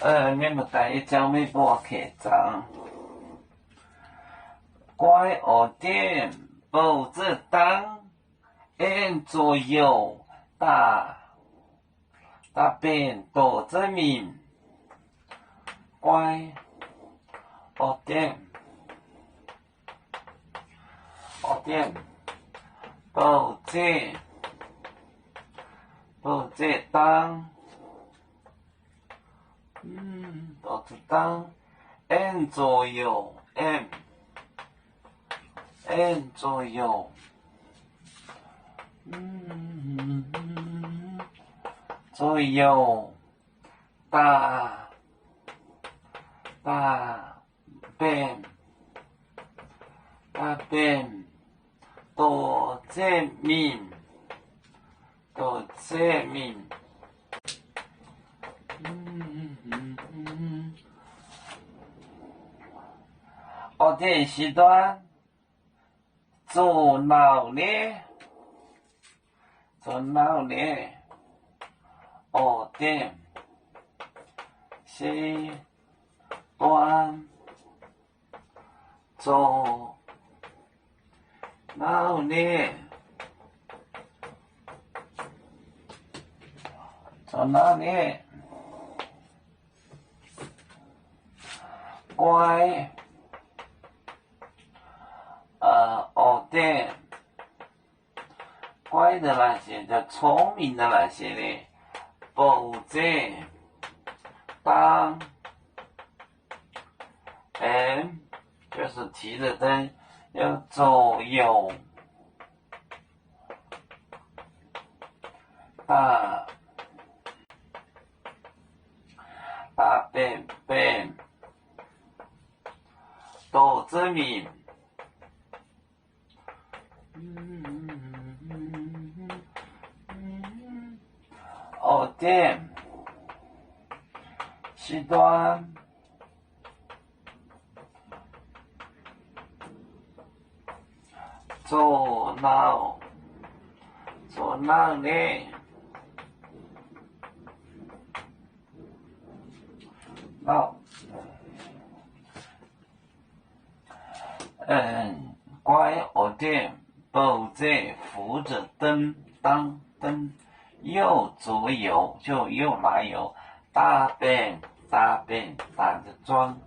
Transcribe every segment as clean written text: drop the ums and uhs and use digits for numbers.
你们第一章要播客章，乖学点报纸档，按左右大便多证明，乖学点报纸档。报纸档，按左右，按左右，左右，大便，多证明，学点时段，做脑力，学点时段，做脑力，乖。学点乖的那些叫聪明的那些呢，报纸档，就是提着灯要左右大便多证明。学点时段，做脑力，乖学点报纸扶着灯，右左右就右来右，大便打着装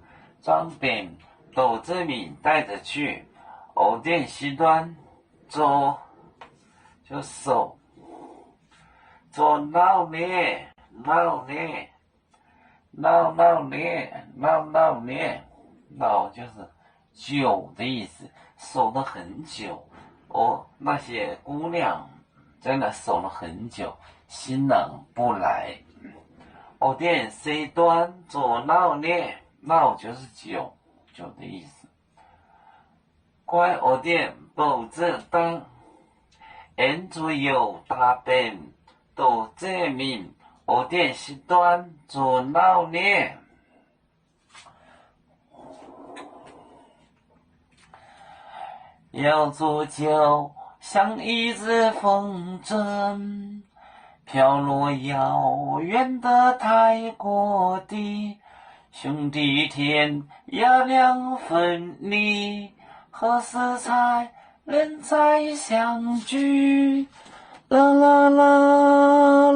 便多证明带着去，学点时段做就手做脑力，脑就是久的意思，守了很久。那些姑娘在那守了很久，新郎不来。学点时段做脑力，脑就是久的意思。乖学点报纸档，按左右大便多证明，学点时段做脑力。要做就像一只风筝，飘落遥远的泰国地，兄弟天涯两分离，何时才能再相聚？啦啦啦。